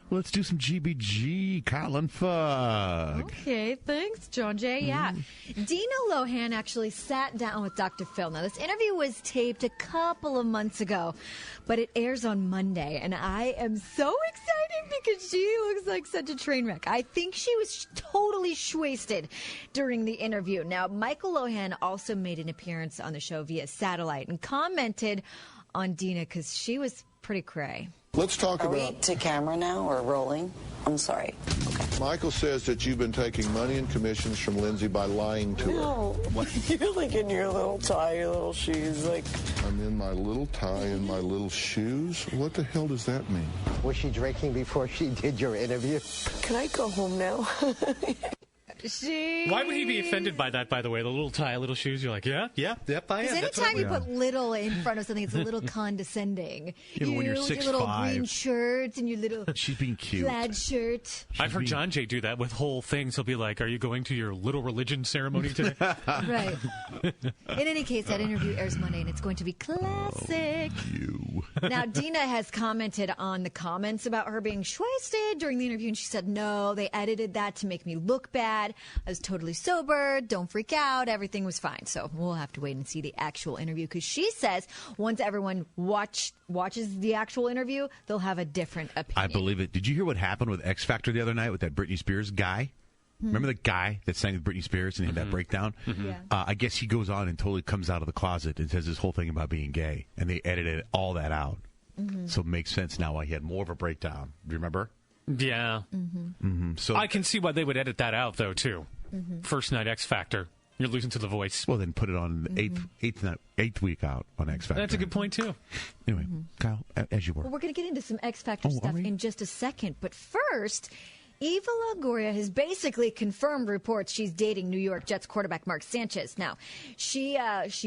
Let's do some GBG, Kyle and Fug. Okay, thanks, Johnjay. Yeah. Dina Lohan actually sat down with Dr. Phil. Now, this interview was taped a couple of months ago, but it airs on Monday, and I am so excited because she looks like such a train wreck. I think she was totally wasted during the interview. Now, Michael Lohan also made an appearance on the show via satellite and commented on Dina because she was pretty cray. Let's talk Are about... we to camera now or rolling? I'm sorry. Okay. Michael says that you've been taking money and commissions from Lindsay by lying to her. No. You're like in your little tie, your little shoes. Like I'm in my little tie and my little shoes? What the hell does that mean? Was she drinking before she did your interview? Can I go home now? Why would he be offended by that, by the way? The little tie, little shoes, you're like, yep, I am. Because anytime you put little in front of something, it's a little condescending. Yeah, when you're with your little 6'5". green shirt and your little She's being cute. plaid shirt. I've heard Johnjay do that with whole things. He'll be like, are you going to your little religion ceremony today? Right. In any case, that interview airs Monday, and it's going to be classic. Now, Dina has commented on the comments about her being wasted during the interview, and she said, no, they edited that to make me look bad. I was totally sober. Don't freak out. Everything was fine. So we'll have to wait and see the actual interview, because she says once everyone watches the actual interview, they'll have a different opinion. I believe it. Did you hear what happened with X Factor the other night with that Britney Spears guy? Remember the guy that sang with Britney Spears and had that breakdown? Yeah. I guess he goes on and totally comes out of the closet and says this whole thing about being gay, and they edited all that out. So it makes sense now why he had more of a breakdown. Do you remember? Yeah. So I can see why they would edit that out, though, too. First night X Factor. You're losing to the voice. Well, then put it on the eighth week out on X Factor. That's a good point, too. Anyway, Kyle, as you were. Well, we're going to get into some X Factor stuff are we? in just a second. But first, Eva Longoria has basically confirmed reports she's dating New York Jets quarterback Mark Sanchez. Now, she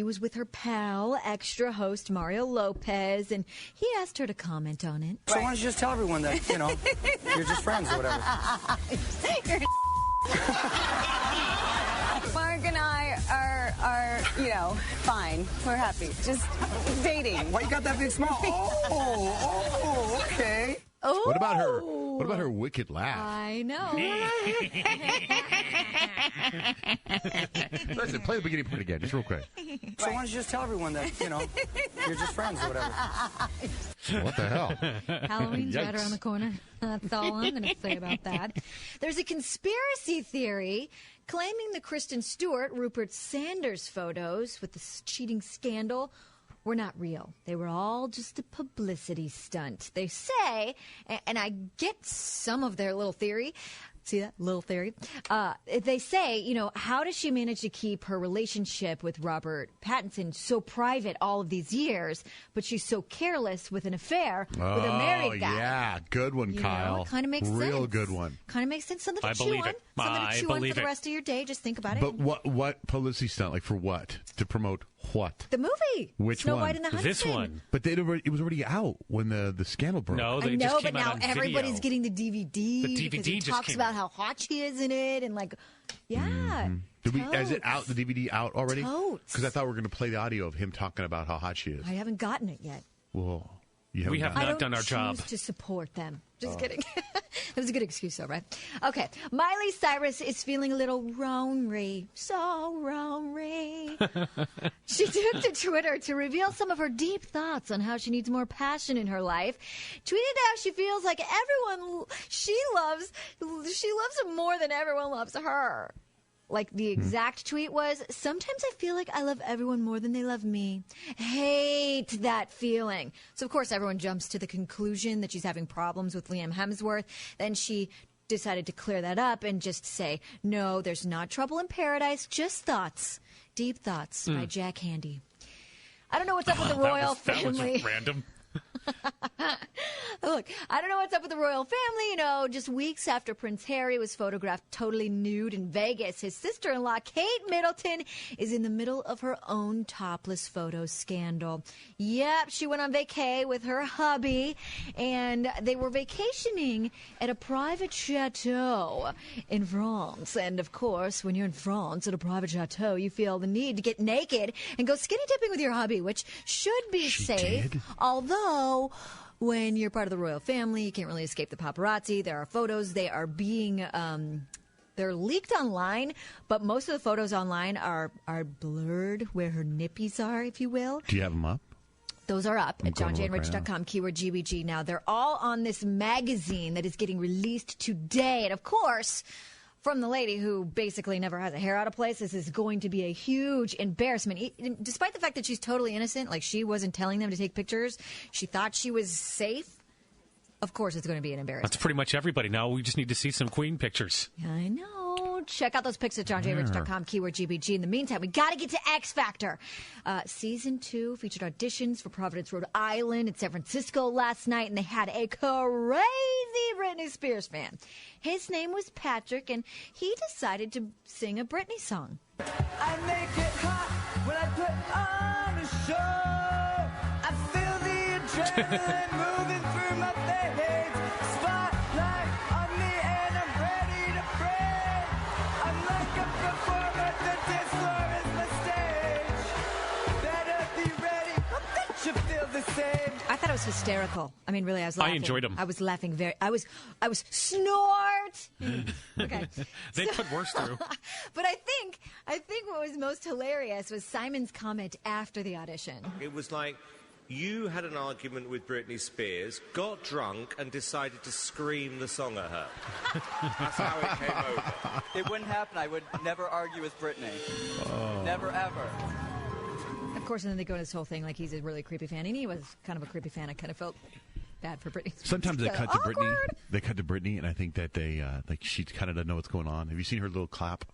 was with her pal, extra host Mario Lopez, and he asked her to comment on it. So why don't you just tell everyone that, you're just friends or whatever? Mark and I are, fine. We're happy. Just dating. Why you got that big smile? Oh, okay. Oh, What about her wicked laugh? I know. Listen, play the beginning part again, just real quick. So why don't you just tell everyone that, you're just friends or whatever? What the hell? Halloween's right Yikes. around the corner. That's all I'm going to say about that. There's a conspiracy theory claiming the Kristen Stewart, Rupert Sanders photos with the cheating scandal were not real. They were all just a publicity stunt. They say, and I get some of their little theory. See that little theory? They say, how does she manage to keep her relationship with Robert Pattinson so private all of these years, but she's so careless with an affair with a married guy? Oh, yeah. Good one, Kyle. It kind of makes sense. Real good one. Kind of makes sense. Something to I chew believe on. it. Something I to chew on believe for the it. rest of your day. Just think about it. But what publicity stunt? Like for what? To promote what? The movie. Which Snow one? White and the Huntsman. This one. But it was already out when the scandal broke. No, I they know, just but came out now on everybody's video. getting the DVD. The because DVD he just talks came about out. how hot she is in it, and Is it out? The DVD out already? Totes. Because I thought we were going to play the audio of him talking about how hot she is. I haven't gotten it yet. Well, you haven't We have gotten not I don't done our job. choose to support them. Just kidding. That was a good excuse, though, right? Okay. Miley Cyrus is feeling a little ronery. So ronery. She took to Twitter to reveal some of her deep thoughts on how she needs more passion in her life. Tweeted how she feels like everyone she loves him more than everyone loves her. Like the exact tweet was, sometimes I feel like I love everyone more than they love me. Hate that feeling. So, of course, everyone jumps to the conclusion that she's having problems with Liam Hemsworth. Then she decided to clear that up and just say, no, there's not trouble in paradise, just thoughts. Deep Thoughts by Jack Handy. I don't know what's up with the royal family. That was random. Look, I don't know what's up with the royal family. Just weeks after Prince Harry was photographed totally nude in Vegas, his sister-in-law, Kate Middleton, is in the middle of her own topless photo scandal. Yep, she went on vacay with her hubby, and they were vacationing at a private chateau in France. And, of course, when you're in France at a private chateau, you feel the need to get naked and go skinny dipping with your hubby, which should be safe. did? Although when you're part of the royal family, you can't really escape the paparazzi. There are photos. They are being they're leaked online, but most of the photos online are blurred where her nippies are, if you will. Do you have them up? Those are up at going to look right johnjayandrich.com, keyword GBG. Now, they're all on this magazine that is getting released today. And, of course, from the lady who basically never has a hair out of place, this is going to be a huge embarrassment. Despite the fact that she's totally innocent, like she wasn't telling them to take pictures, she thought she was safe. Of course, it's going to be an embarrassment. That's pretty much everybody now. We just need to see some Queen pictures. I know. Check out those pics at johnjayandrich.com, keyword GBG. In the meantime, we got to get to X Factor. Season 2 featured auditions for Providence, Rhode Island and San Francisco last night, and they had a crazy Britney Spears fan. His name was Patrick, and he decided to sing a Britney song. I make it hot when I put on a show. I feel the adrenaline moving through my veins. Spotlight on me and I'm ready to break. I'm like a performer, the dance floor is my stage. Better be ready, I bet you feel the same. I thought it was hysterical. I mean, really, I was laughing. I enjoyed him. I was laughing I was snort. Okay. They put worse through. But I think what was most hilarious was Simon's comment after the audition. It was like you had an argument with Britney Spears, got drunk, and decided to scream the song at her. That's how it came over. It wouldn't happen. I would never argue with Britney. Never, ever. Of course, and then they go into this whole thing like he's a really creepy fan, and he was kind of a creepy fan. I kind of felt bad for Britney. Sometimes they cut to awkward. Britney. They cut to Britney, and I think that they like she kind of doesn't know what's going on. Have you seen her little clap?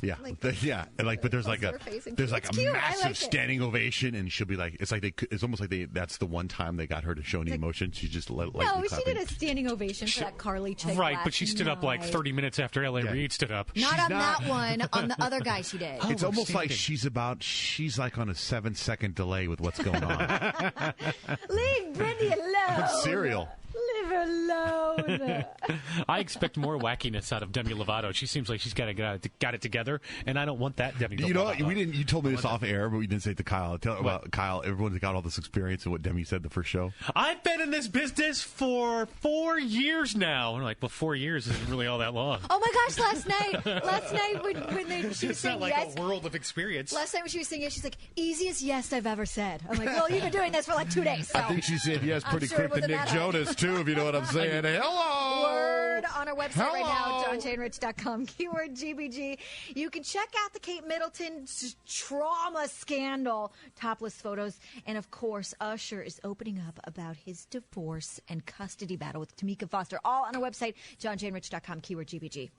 Yeah, yeah, and but there's like a cute. massive standing ovation, and she'll be like, it's almost like that's the one time they got her to show any emotion. She just no, she did a standing ovation for that Carly chick. Right, but she stood up like 30 minutes after L.A. Reid stood up. Not on that one. On the other guy, she did. It's almost like she's like on a 7-second delay with what's going on. Leave Britney alone. Cereal. Leave her alone. I expect more wackiness out of Demi Lovato. She seems like she's got it together, and I don't want that Demi Lovato. You know what? You told me this off air, but we didn't say it to Kyle. Tell about Kyle. Everyone's got all this experience and what Demi said the first show. I've been in this business for 4 years now. And I'm like, well, 4 years isn't really all that long. Oh my gosh! Last night when she was it's not saying like yes, a world of experience. Last night when she was saying yes, she's like, easiest yes I've ever said. I'm like, well, you've been doing this for like 2 days. So. I think she said yes pretty quick to Nick Jonas too, if you know what I'm saying. Hello. Word on our website right now, johnjayandrich.com, keyword GBG. You can check out the Kate Middleton trauma scandal, topless photos, and of course, Usher is opening up about his divorce and custody battle with Tamika Foster. All on our website, johnjayandrich.com, keyword GBG.